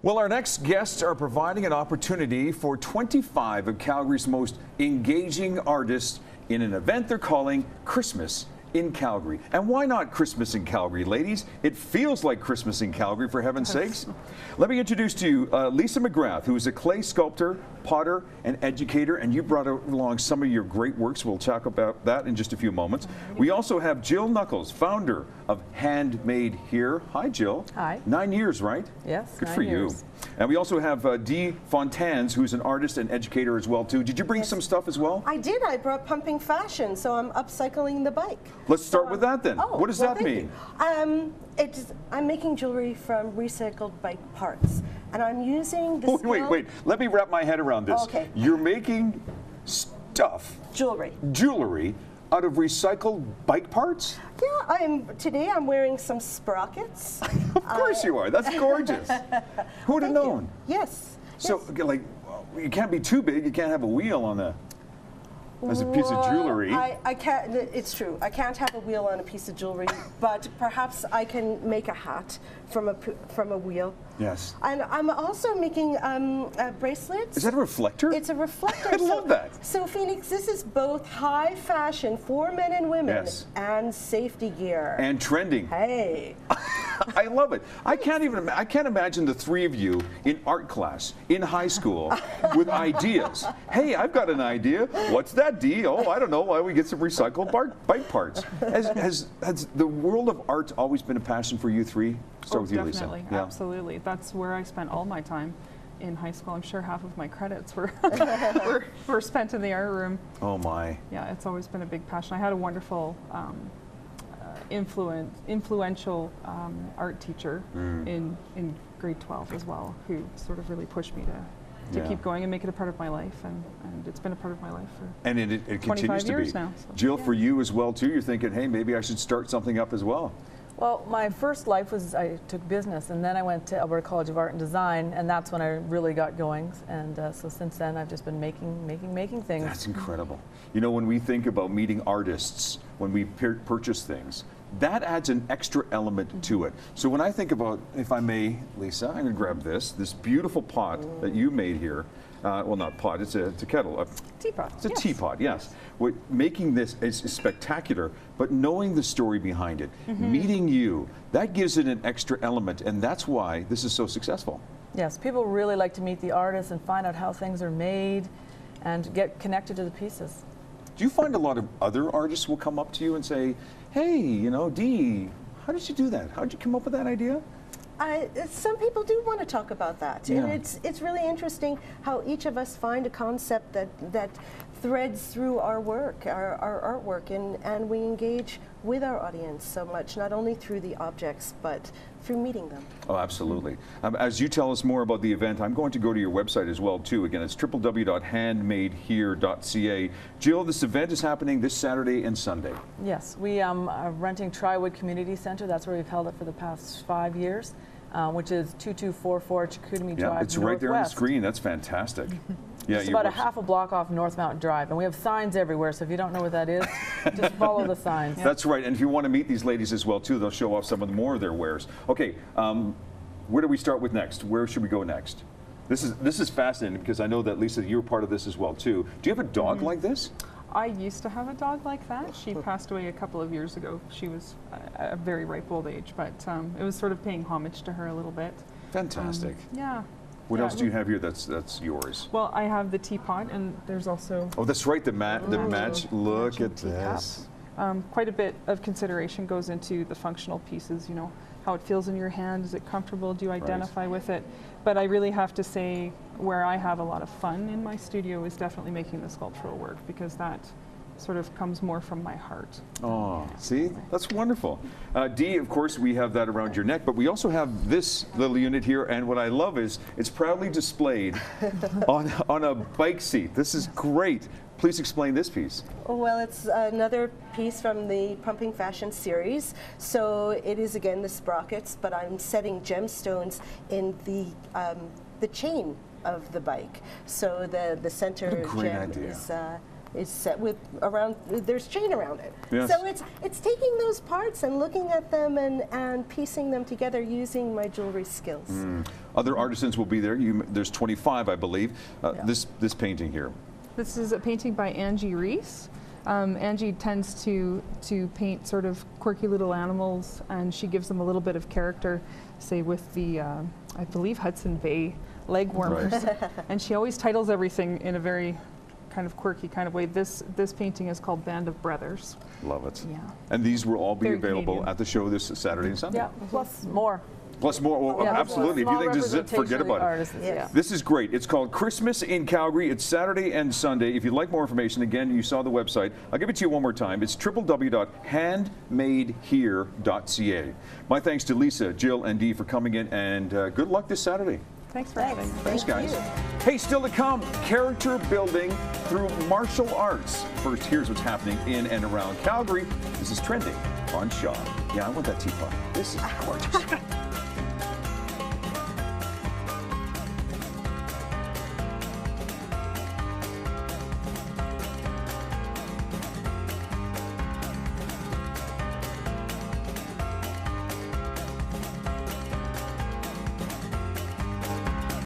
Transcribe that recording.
Well, our next guests are providing an opportunity for 25 of Calgary's most engaging artists in an event they're calling Christmas in Calgary. And why not Christmas in Calgary, ladies? It feels like Christmas in Calgary, for heaven's sakes. Let me introduce to you Lisa McGrath, who is a clay sculptor, potter, and educator, and you brought along some of your great works. We'll talk about that in just a few moments. We also have Jill Knuckles, founder of Handmade Here. Hi, Jill. Hi. 9 years, right? Yes, Good 9 for years. you. And we also have Dee Fontanes, who's an artist and educator as well, too. Did you bring some stuff as well? I did. I brought pumping fashion, so I'm upcycling the bike. Let's start with that then. Oh, what does well, that mean? I'm making jewelry from recycled bike parts, and I'm using this. Wait. Let me wrap my head around this. Okay. You're making stuff, jewelry, out of recycled bike parts? Yeah, today I'm wearing some sprockets. Of course you are. That's gorgeous. Who would have known? Yes. So, like, you can't be too big. You can't have a wheel on as a piece of jewelry. I can't. It's true. I can't have a wheel on a piece of jewelry, but perhaps I can make a hat from a wheel. Yes. And I'm also making bracelets. Is that a reflector? It's a reflector. I love that. So Phoenix, this is both high fashion for men and women and safety gear. And trending. Hey. I love it. I can't imagine the three of you in art class in high school with ideas. Hey, I've got an idea. What's that, Dee? Oh, I don't know. Why don't we get some recycled bike parts? Has the world of art always been a passion for you three? Start with you, Lisa. Definitely, absolutely. That's where I spent all my time in high school. I'm sure half of my credits were were spent in the art room. Oh my. Yeah, it's always been a big passion. I had a wonderful influential art teacher in grade 12 as well, who sort of really pushed me to keep going and make it a part of my life, and it's been a part of my life for and it continues to years be. now. So. Jill, for you as well too, you're thinking, hey, maybe I should start something up as well. Well, my first life was I took business, and then I went to Alberta College of Art and Design, and that's when I really got going. And so since then, I've just been making things. That's incredible. You know, when we think about meeting artists, when we purchase things, that adds an extra element to it. So when I think about, if I may, Lisa, I'm going to grab this beautiful pot that you made here. Well, not pot, it's a kettle. Teapot. It's a teapot, yes. Making this is spectacular, but knowing the story behind it, meeting you, that gives it an extra element, and that's why this is so successful. Yes, people really like to meet the artists and find out how things are made and get connected to the pieces. Do you find a lot of other artists will come up to you and say, hey, you know, Dee, how did you do that? How did you come up with that idea? Some people do want to talk about that, and it's really interesting how each of us find a concept that threads through our work, our artwork, and we engage with our audience so much, not only through the objects, but through meeting them. Oh, absolutely. As you tell us more about the event, I'm going to go to your website as well, too. Again, it's www.handmadehere.ca. Jill, this event is happening this Saturday and Sunday. Yes, we are renting Triwood Community Centre. That's where we've held it for the past 5 years, which is 2244 Chicoutimi Drive, Yeah, it's right there on the Northwest. screen. That's fantastic. Yeah, It's about a half a block off North Mountain Drive, and we have signs everywhere, so if you don't know what that is, just follow the signs. That's right, and if you want to meet these ladies as well, too, they'll show off some of the more of their wares. Okay, where do we start with next? Where should we go next? This is fascinating, because I know that, Lisa, you were part of this as well, too. Do you have a dog like this? I used to have a dog like that. She passed away a couple of years ago. She was a very ripe old age, but it was sort of paying homage to her a little bit. Fantastic. Yeah. What else do you have here that's yours? Well, I have the teapot, and there's also... Oh, that's right, the match. Look at this. Quite a bit of consideration goes into the functional pieces, you know, how it feels in your hand, is it comfortable, do you identify with it? But I really have to say, where I have a lot of fun in my studio is definitely making the sculptural work, because that sort of comes more from my heart. Oh, see? That's wonderful. Dee, of course, we have that around your neck, but we also have this little unit here, and what I love is it's proudly displayed on a bike seat. This is great. Please explain this piece. Well, it's another piece from the Pumping Fashion series. So it is, again, the sprockets, but I'm setting gemstones in the chain of the bike. So the center gem is is set with there's chain around it. Yes. So it's taking those parts and looking at them and piecing them together using my jewelry skills. Other artisans will be there. There's 25, I believe. This painting here. This is a painting by Angie Reese. Angie tends to paint sort of quirky little animals, and she gives them a little bit of character, say with the, I believe, Hudson Bay legwormers. Right. And she always titles everything in a very kind of quirky kind of way. This painting is called Band of Brothers. Love it. Yeah. And these will all be Very available Canadian. at the show this Saturday and Sunday. Yeah, plus more. Plus more. Well, Yeah, absolutely. If you small think this is it, representation forget of the about it. artists, yeah. This is great. It's called Christmas in Calgary. It's Saturday and Sunday. If you'd like more information, again, you saw the website. I'll give it to you one more time. It's www.handmadehere.ca. My thanks to Lisa, Jill, and Dee for coming in, and good luck this Saturday. Thanks for having me. Thanks, guys. Hey, still to come, character building through martial arts. First, here's what's happening in and around Calgary. This is trending on Shaw. Yeah, I want that teapot. This is gorgeous.